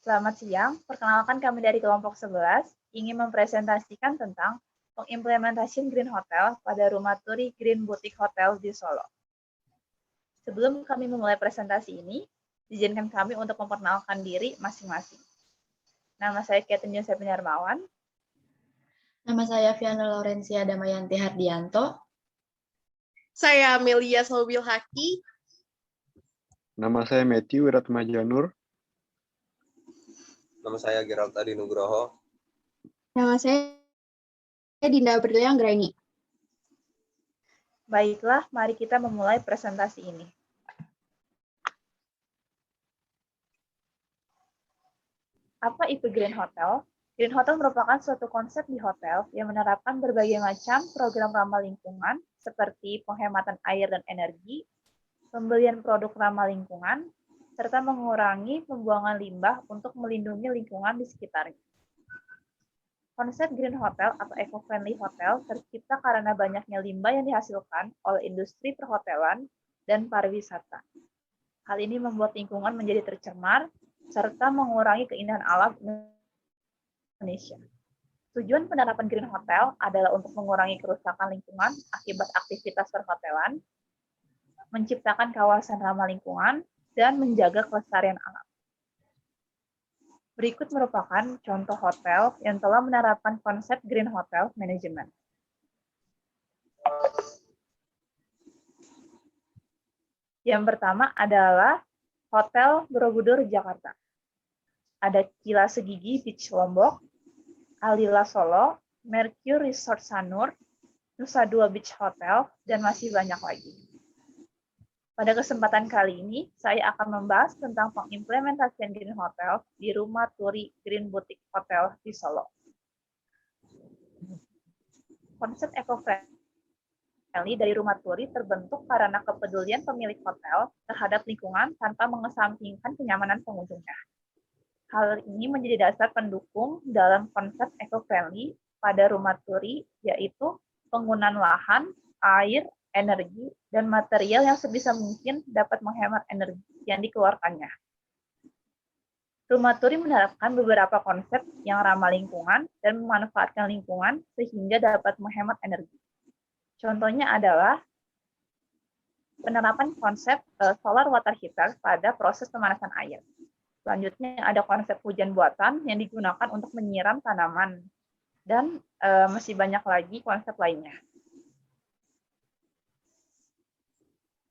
Selamat siang, perkenalkan kami dari kelompok 11 ingin mempresentasikan tentang pengimplementasian Green Hotel pada Rumah Turi Green Boutique Hotel di Solo. Sebelum kami memulai presentasi ini, izinkan kami untuk memperkenalkan diri masing-masing. Nama saya Catherine Yosef Darmawan. Nama saya Viana Laurencia Damayanti Hardianto. Saya Amelia Sobil Haki. Nama saya Matthew Wiratmajanur. Nama saya Gerald Adi Nugroho. Nama saya Dinda Aprilia Anggraini. Baiklah, mari kita memulai presentasi ini. Apa itu Green Hotel? Green Hotel merupakan suatu konsep di hotel yang menerapkan berbagai macam program ramah lingkungan seperti penghematan air dan energi, pembelian produk ramah lingkungan, serta mengurangi pembuangan limbah untuk melindungi lingkungan di sekitarnya. Konsep Green Hotel atau Eco-Friendly Hotel tercipta karena banyaknya limbah yang dihasilkan oleh industri perhotelan dan pariwisata. Hal ini membuat lingkungan menjadi tercemar, serta mengurangi keindahan alam Indonesia. Tujuan penerapan Green Hotel adalah untuk mengurangi kerusakan lingkungan akibat aktivitas perhotelan, menciptakan kawasan ramah lingkungan, dan menjaga kelestarian alam. Berikut merupakan contoh hotel yang telah menerapkan konsep Green Hotel Management. Yang pertama adalah Hotel Borobudur, Jakarta. Ada Kila Segigi Beach Lombok, Alila Solo, Mercure Resort Sanur, Nusa Dua Beach Hotel, dan masih banyak lagi. Pada kesempatan kali ini, saya akan membahas tentang pengimplementasian Green Hotel di Rumah Turi Green Boutique Hotel di Solo. Konsep eco-friendly dari Rumah Turi terbentuk karena kepedulian pemilik hotel terhadap lingkungan tanpa mengesampingkan kenyamanan pengunjungnya. Hal ini menjadi dasar pendukung dalam konsep eco-friendly pada Rumah Turi, yaitu penggunaan lahan, air, energi, dan material yang sebisa mungkin dapat menghemat energi yang dikeluarkannya. Rumah Turi menerapkan beberapa konsep yang ramah lingkungan dan memanfaatkan lingkungan sehingga dapat menghemat energi. Contohnya adalah penerapan konsep solar water heater pada proses pemanasan air. Selanjutnya ada konsep hujan buatan yang digunakan untuk menyiram tanaman. Dan masih banyak lagi konsep lainnya.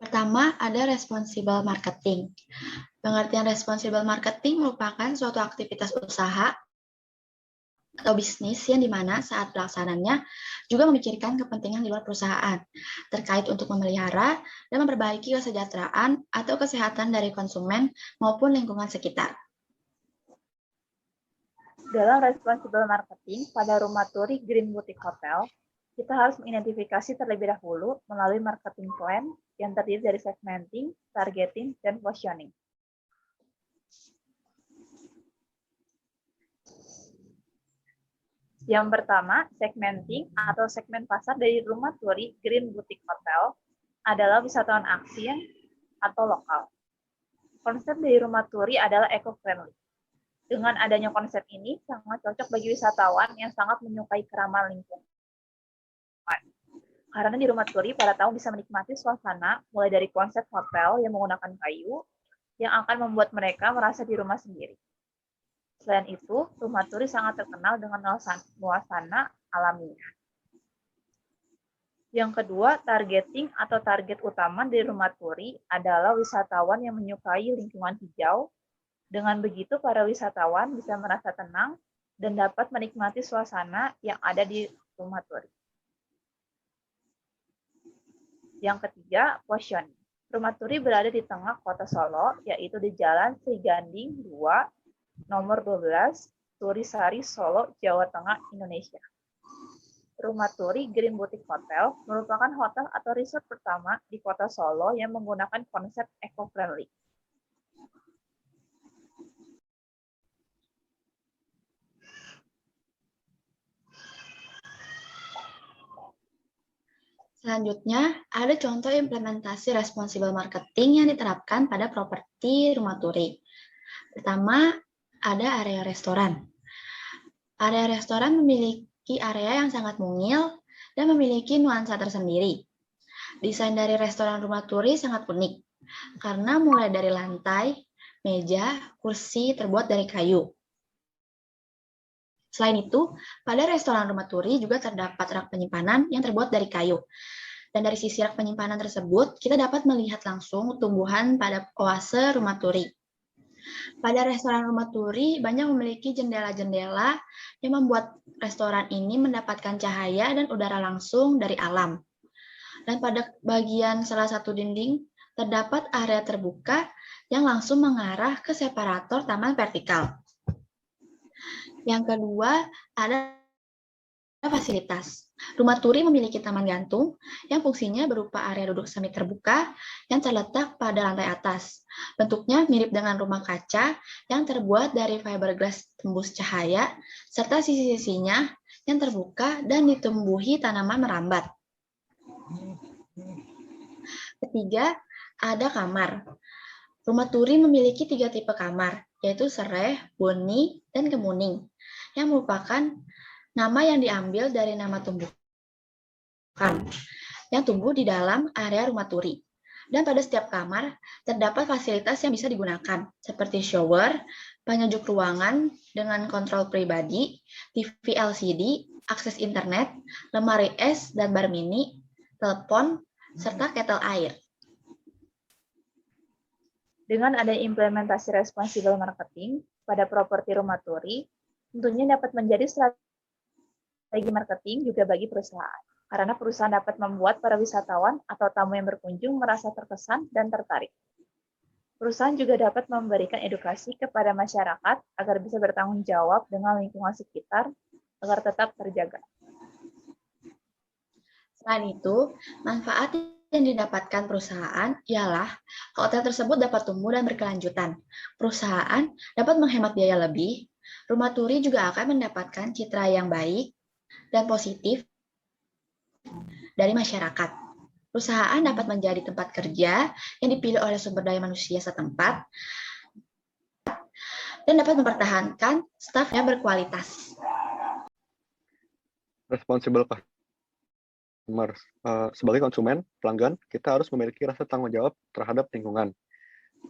Pertama, ada responsible marketing. Pengertian responsible marketing merupakan suatu aktivitas usaha atau bisnis yang dimana saat pelaksananya juga memikirkan kepentingan di luar perusahaan terkait untuk memelihara dan memperbaiki kesejahteraan atau kesehatan dari konsumen maupun lingkungan sekitar. Dalam responsible marketing pada Rumah Turi Green Boutique Hotel, kita harus mengidentifikasi terlebih dahulu melalui marketing plan yang terdiri dari segmenting, targeting, dan positioning. Yang pertama, segmenting atau segmen pasar dari Rumah Turi Green Boutique Hotel adalah wisatawan asing atau lokal. Konsep dari Rumah Turi adalah eco-friendly. Dengan adanya konsep ini, sangat cocok bagi wisatawan yang sangat menyukai keramahan lingkungan. Karena di Rumah Turi, para tamu bisa menikmati suasana mulai dari konsep hotel yang menggunakan kayu, yang akan membuat mereka merasa di rumah sendiri. Selain itu, Rumah Turi sangat terkenal dengan nuasana alaminya. Yang kedua, targeting atau target utama di Rumah Turi adalah wisatawan yang menyukai lingkungan hijau. Dengan begitu, para wisatawan bisa merasa tenang dan dapat menikmati suasana yang ada di Rumah Turi. Yang ketiga, positioning. Rumah Turi berada di tengah kota Solo, yaitu di Jalan Sri Ganding 2, nomor 12, Turisari, Solo, Jawa Tengah, Indonesia. Rumah Turi Green Boutique Hotel merupakan hotel atau resort pertama di kota Solo yang menggunakan konsep eco-friendly. Selanjutnya, ada contoh implementasi responsible marketing yang diterapkan pada properti Rumah Turi. Pertama, ada area restoran. Area restoran memiliki area yang sangat mungil dan memiliki nuansa tersendiri. Desain dari restoran rumah turi sangat unik, karena mulai dari lantai, meja, kursi terbuat dari kayu. Selain itu, pada restoran rumah turi juga terdapat rak penyimpanan yang terbuat dari kayu. Dan dari sisi rak penyimpanan tersebut, kita dapat melihat langsung tumbuhan pada oase rumah turi. Pada restoran rumah turi, banyak memiliki jendela-jendela yang membuat restoran ini mendapatkan cahaya dan udara langsung dari alam. Dan pada bagian salah satu dinding, terdapat area terbuka yang langsung mengarah ke separator taman vertikal. Yang kedua, ada fasilitas. Rumah turi memiliki taman gantung yang fungsinya berupa area duduk semi terbuka yang terletak pada lantai atas. Bentuknya mirip dengan rumah kaca yang terbuat dari fiberglass tembus cahaya, serta sisi-sisinya yang terbuka dan ditumbuhi tanaman merambat. Ketiga, ada kamar. Rumah turi memiliki 3 tipe kamar, yaitu sereh, boni, dan kemuning, yang merupakan nama yang diambil dari nama tumbuhan yang tumbuh di dalam area rumah turi. Dan pada setiap kamar, terdapat fasilitas yang bisa digunakan, seperti shower, penyejuk ruangan dengan kontrol pribadi, TV LCD, akses internet, lemari es dan bar mini, telepon, serta kettle air. Dengan adanya implementasi responsible marketing pada properti rumah turi, tentunya dapat menjadi strategi marketing juga bagi perusahaan. Karena perusahaan dapat membuat para wisatawan atau tamu yang berkunjung merasa terkesan dan tertarik. Perusahaan juga dapat memberikan edukasi kepada masyarakat agar bisa bertanggung jawab dengan lingkungan sekitar agar tetap terjaga. Selain itu, manfaat yang didapatkan perusahaan ialah hotel tersebut dapat tumbuh dan berkelanjutan. Perusahaan dapat menghemat biaya lebih. Rumah turi juga akan mendapatkan citra yang baik dan positif dari masyarakat. Perusahaan dapat menjadi tempat kerja yang dipilih oleh sumber daya manusia setempat dan dapat mempertahankan staf yang berkualitas. Responsible customer. Sebagai konsumen, pelanggan, kita harus memiliki rasa tanggung jawab terhadap lingkungan.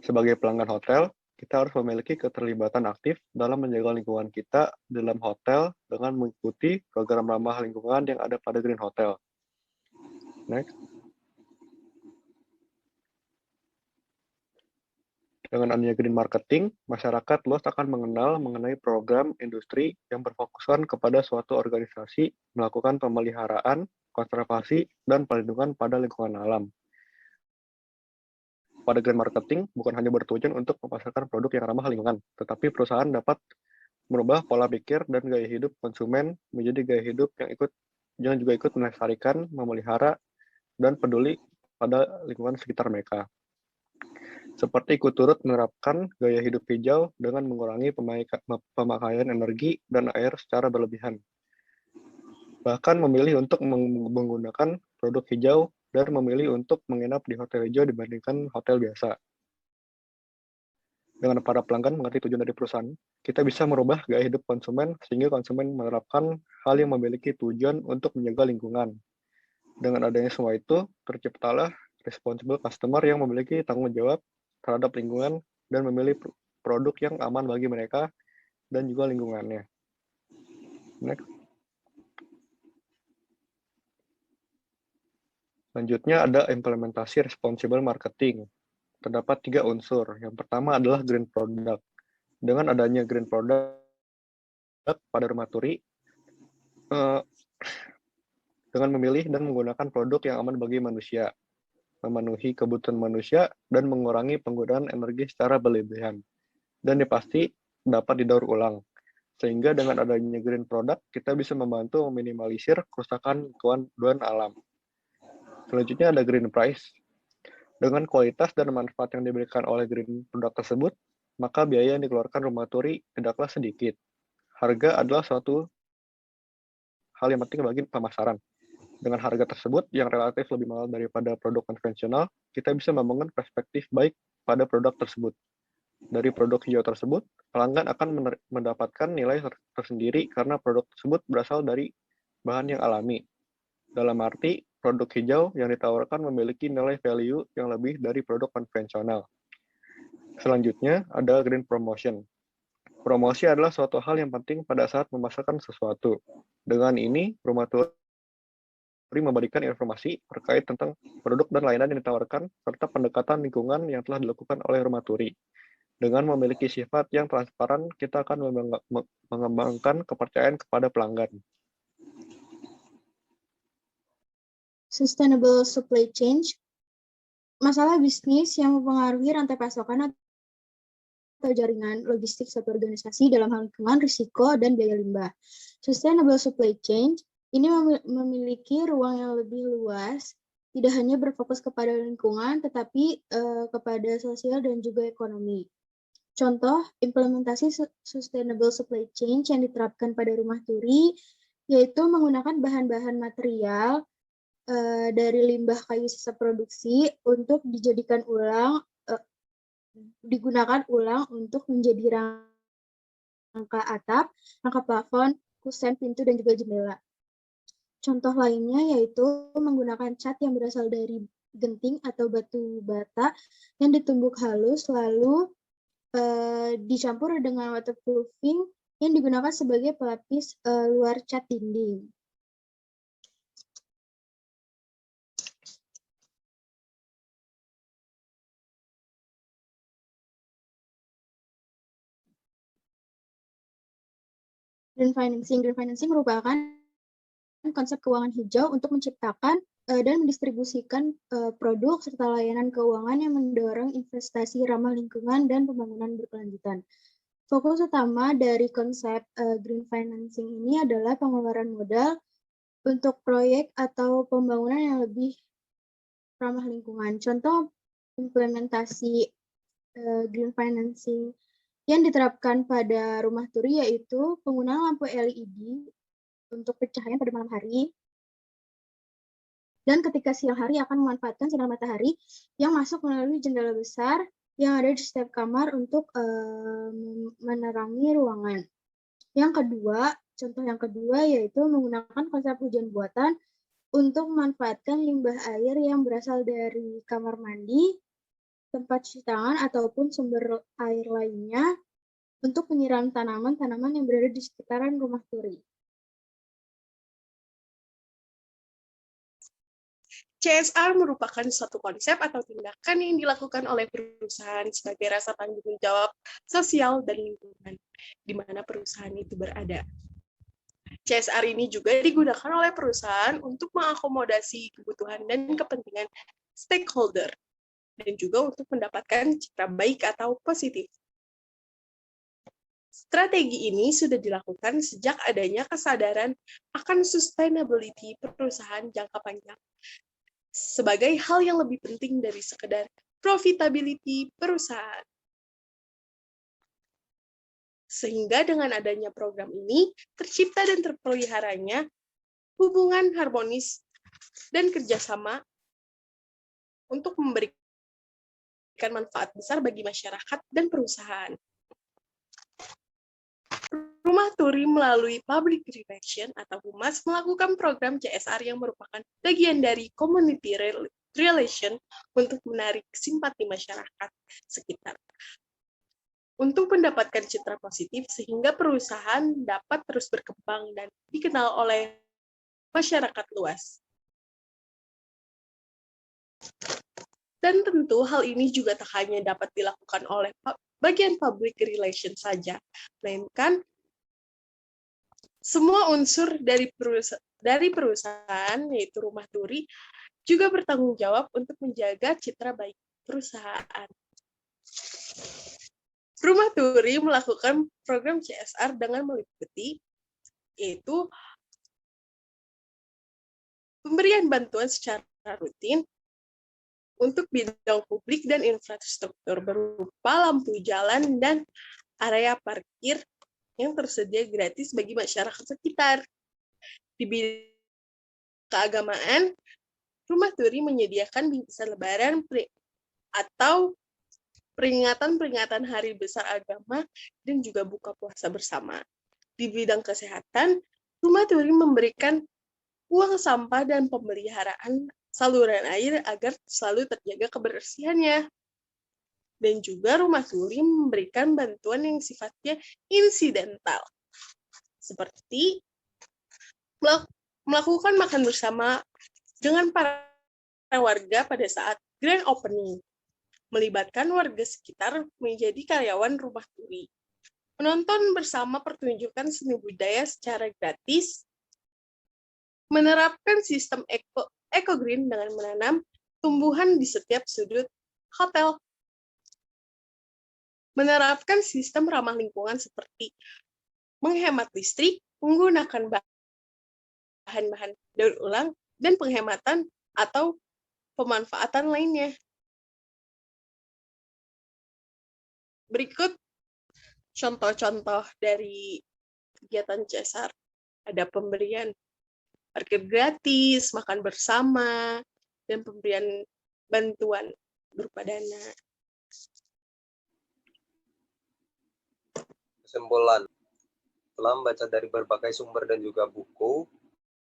Sebagai pelanggan hotel, kita harus memiliki keterlibatan aktif dalam menjaga lingkungan kita dalam hotel dengan mengikuti program ramah lingkungan yang ada pada Green Hotel. Next. Dengan adanya green marketing, masyarakat luas akan mengenal mengenai program industri yang berfokuskan kepada suatu organisasi melakukan pemeliharaan, konservasi, dan perlindungan pada lingkungan alam. Pada green marketing bukan hanya bertujuan untuk memasarkan produk yang ramah lingkungan, tetapi perusahaan dapat merubah pola pikir dan gaya hidup konsumen menjadi gaya hidup yang juga ikut melestarikan, memelihara, dan peduli pada lingkungan sekitar mereka. Seperti ikut turut menerapkan gaya hidup hijau dengan mengurangi pemakaian energi dan air secara berlebihan. Bahkan memilih untuk menggunakan produk hijau dan memilih untuk menginap di hotel hijau dibandingkan hotel biasa. Dengan para pelanggan mengerti tujuan dari perusahaan, kita bisa merubah gaya hidup konsumen sehingga konsumen menerapkan hal yang memiliki tujuan untuk menjaga lingkungan. Dengan adanya semua itu, terciptalah responsible customer yang memiliki tanggung jawab terhadap lingkungan dan memilih produk yang aman bagi mereka dan juga lingkungannya. Next. Selanjutnya ada implementasi responsible marketing. Terdapat 3 unsur. Yang pertama adalah green product. Dengan adanya green product pada rumah turi, dengan memilih dan menggunakan produk yang aman bagi manusia, memenuhi kebutuhan manusia, dan mengurangi penggunaan energi secara berlebihan. Dan yang pasti dapat didaur ulang. Sehingga dengan adanya green product, kita bisa membantu meminimalisir kerusakan lingkungan dan alam. Selanjutnya ada green price. Dengan kualitas dan manfaat yang diberikan oleh green product tersebut, maka biaya yang dikeluarkan rumah turi tidaklah sedikit. Harga adalah suatu hal yang penting bagi pemasaran. Dengan harga tersebut yang relatif lebih mahal daripada produk konvensional, kita bisa membangun perspektif baik pada produk tersebut. Dari produk hijau tersebut, pelanggan akan mendapatkan nilai tersendiri karena produk tersebut berasal dari bahan yang alami. Dalam arti, produk hijau yang ditawarkan memiliki nilai value yang lebih dari produk konvensional. Selanjutnya, ada green promotion. Promosi adalah suatu hal yang penting pada saat memasarkan sesuatu. Dengan ini, rumah turi memberikan informasi terkait tentang produk dan layanan yang ditawarkan, serta pendekatan lingkungan yang telah dilakukan oleh rumah turi. Dengan memiliki sifat yang transparan, kita akan mengembangkan kepercayaan kepada pelanggan. Sustainable supply chain, masalah bisnis yang mempengaruhi rantai pasokan atau jaringan logistik suatu organisasi dalam hal lingkungan, risiko, dan biaya limbah. Sustainable supply chain ini memiliki ruang yang lebih luas, tidak hanya berfokus kepada lingkungan, tetapi kepada sosial dan juga ekonomi. Contoh, implementasi sustainable supply chain yang diterapkan pada rumah turi, yaitu menggunakan bahan-bahan material dari limbah kayu sisa produksi untuk digunakan ulang untuk menjadi rangka atap, rangka plafon, kusen, pintu, dan juga jendela. Contoh lainnya yaitu menggunakan cat yang berasal dari genting atau batu bata yang ditumbuk halus lalu dicampur dengan waterproofing yang digunakan sebagai pelapis luar cat dinding. Green financing merupakan konsep keuangan hijau untuk menciptakan dan mendistribusikan produk serta layanan keuangan yang mendorong investasi ramah lingkungan dan pembangunan berkelanjutan. Fokus utama dari konsep green financing ini adalah pengeluaran modal untuk proyek atau pembangunan yang lebih ramah lingkungan. Contoh implementasi green financing yang diterapkan pada rumah turi yaitu penggunaan lampu LED untuk pencahayaan pada malam hari, dan ketika siang hari akan memanfaatkan sinar matahari yang masuk melalui jendela besar yang ada di setiap kamar untuk menerangi ruangan. Contoh yang kedua yaitu menggunakan konsep hujan buatan untuk memanfaatkan limbah air yang berasal dari kamar mandi, tempat cuci tangan, ataupun sumber air lainnya untuk penyiram tanaman-tanaman yang berada di sekitaran rumah turi. CSR merupakan suatu konsep atau tindakan yang dilakukan oleh perusahaan sebagai rasa tanggung jawab sosial dan lingkungan di mana perusahaan itu berada. CSR ini juga digunakan oleh perusahaan untuk mengakomodasi kebutuhan dan kepentingan stakeholder dan juga untuk mendapatkan citra baik atau positif. Strategi ini sudah dilakukan sejak adanya kesadaran akan sustainability perusahaan jangka panjang sebagai hal yang lebih penting dari sekedar profitability perusahaan. Sehingga dengan adanya program ini, tercipta dan terpeliharanya hubungan harmonis dan kerjasama untuk memberikan manfaat besar bagi masyarakat dan perusahaan. Rumah Turi melalui Public Relation atau Humas melakukan program CSR yang merupakan bagian dari Community Relation untuk menarik simpati masyarakat sekitar. Untuk mendapatkan citra positif sehingga perusahaan dapat terus berkembang dan dikenal oleh masyarakat luas. Dan tentu hal ini juga tak hanya dapat dilakukan oleh bagian public relation saja, melainkan semua unsur dari perusahaan, yaitu Rumah Turi, juga bertanggung jawab untuk menjaga citra baik perusahaan. Rumah Turi melakukan program CSR dengan meliputi, yaitu pemberian bantuan secara rutin untuk bidang publik dan infrastruktur berupa lampu jalan dan area parkir yang tersedia gratis bagi masyarakat sekitar. Di bidang keagamaan, Rumah Turi menyediakan bingkisan lebaran atau peringatan-peringatan hari besar agama, dan juga buka puasa bersama. Di bidang kesehatan, Rumah Turi memberikan uang sampah dan pemeliharaan saluran air agar selalu terjaga kebersihannya. Dan juga Rumah Turi memberikan bantuan yang sifatnya insidental, seperti melakukan makan bersama dengan para warga pada saat grand opening, melibatkan warga sekitar menjadi karyawan Rumah Turi, menonton bersama pertunjukan seni budaya secara gratis, menerapkan sistem eco-green dengan menanam tumbuhan di setiap sudut hotel, menerapkan sistem ramah lingkungan seperti menghemat listrik, menggunakan bahan-bahan daur ulang, dan penghematan atau pemanfaatan lainnya. Berikut contoh-contoh dari kegiatan CSR. Ada pemberian parkir gratis, makan bersama, dan pemberian bantuan berupa dana. Kesimpulan, setelah membaca dari berbagai sumber dan juga buku,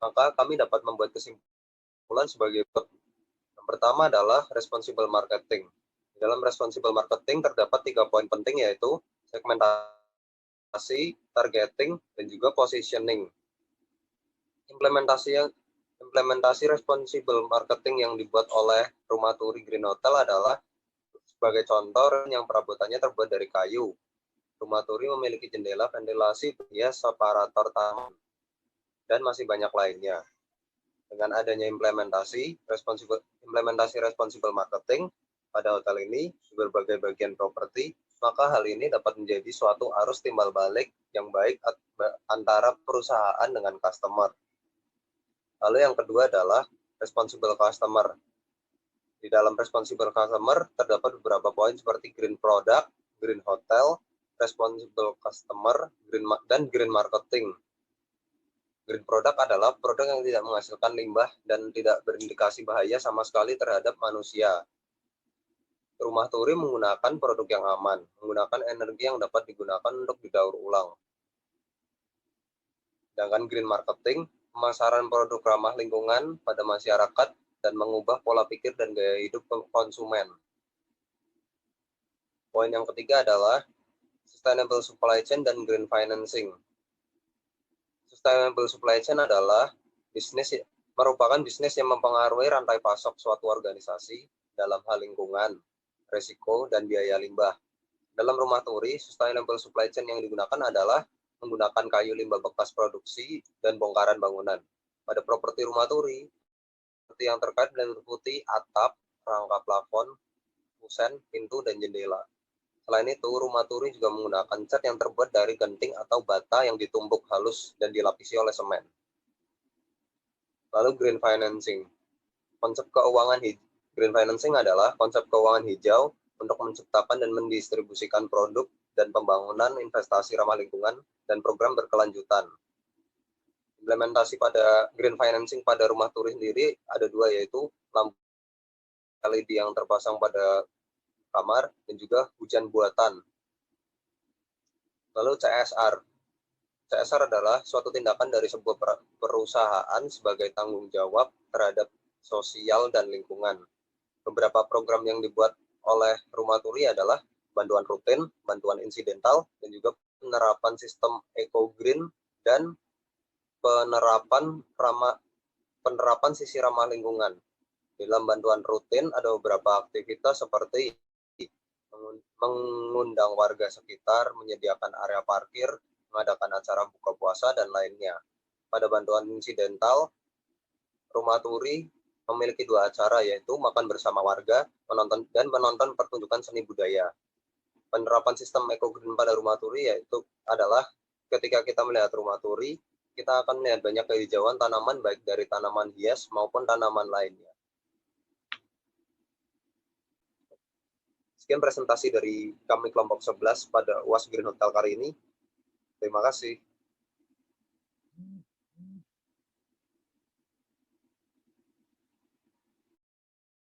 maka kami dapat membuat kesimpulan sebagai berikut. Yang pertama adalah responsible marketing. Dalam responsible marketing terdapat 3 poin penting, yaitu segmentasi, targeting, dan juga positioning. Implementasi responsible marketing yang dibuat oleh Rumah Turi Green Hotel adalah sebagai contoh yang perabotannya terbuat dari kayu. Rumah Turi memiliki jendela, ventilasi, hias, separator taman, dan masih banyak lainnya. Dengan adanya implementasi responsible marketing pada hotel ini di berbagai bagian properti, maka hal ini dapat menjadi suatu arus timbal balik yang baik antara perusahaan dengan customer. Lalu yang kedua adalah responsible customer. Di dalam responsible customer terdapat beberapa poin seperti green product, green hotel, responsible customer, dan green marketing. Green product adalah produk yang tidak menghasilkan limbah dan tidak berindikasi bahaya sama sekali terhadap manusia. Rumah Turi menggunakan produk yang aman, menggunakan energi yang dapat digunakan untuk didaur ulang. Sedangkan green marketing, pemasaran produk ramah lingkungan pada masyarakat dan mengubah pola pikir dan gaya hidup konsumen. Poin yang ketiga adalah sustainable supply chain dan green financing. Sustainable supply chain adalah merupakan bisnis yang mempengaruhi rantai pasok suatu organisasi dalam hal lingkungan, risiko, dan biaya limbah. Dalam Rumah Turi, sustainable supply chain yang digunakan adalah menggunakan kayu limbah bekas produksi dan bongkaran bangunan. Pada properti Rumah Turi, seperti yang terkait dengan putih, atap, rangka plafon, kusen, pintu, dan jendela. Selain itu, Rumah Turi juga menggunakan cat yang terbuat dari genting atau bata yang ditumbuk halus dan dilapisi oleh semen. Lalu green financing. Green financing adalah konsep keuangan hijau untuk menciptakan dan mendistribusikan produk dan pembangunan investasi ramah lingkungan dan program berkelanjutan. Implementasi pada green financing pada Rumah Turi sendiri ada 2, yaitu lampu LED yang terpasang pada kamar, dan juga hujan buatan. Lalu CSR. CSR adalah suatu tindakan dari sebuah perusahaan sebagai tanggung jawab terhadap sosial dan lingkungan. Beberapa program yang dibuat oleh Rumah Turi adalah bantuan rutin, bantuan insidental, dan juga penerapan sistem eco-green dan penerapan sisi ramah lingkungan. Dalam bantuan rutin ada beberapa aktivitas seperti mengundang warga sekitar, menyediakan area parkir, mengadakan acara buka puasa, dan lainnya. Pada bantuan insidental, Rumah Turi memiliki 2 acara, yaitu makan bersama warga menonton pertunjukan seni budaya. Penerapan sistem eco-green pada Rumah Turi yaitu adalah ketika kita melihat Rumah Turi, kita akan melihat banyak kehijauan tanaman, baik dari tanaman hias maupun tanaman lainnya. Sekian presentasi dari kami kelompok 11 pada UAS Green Hotel kali ini. Terima kasih.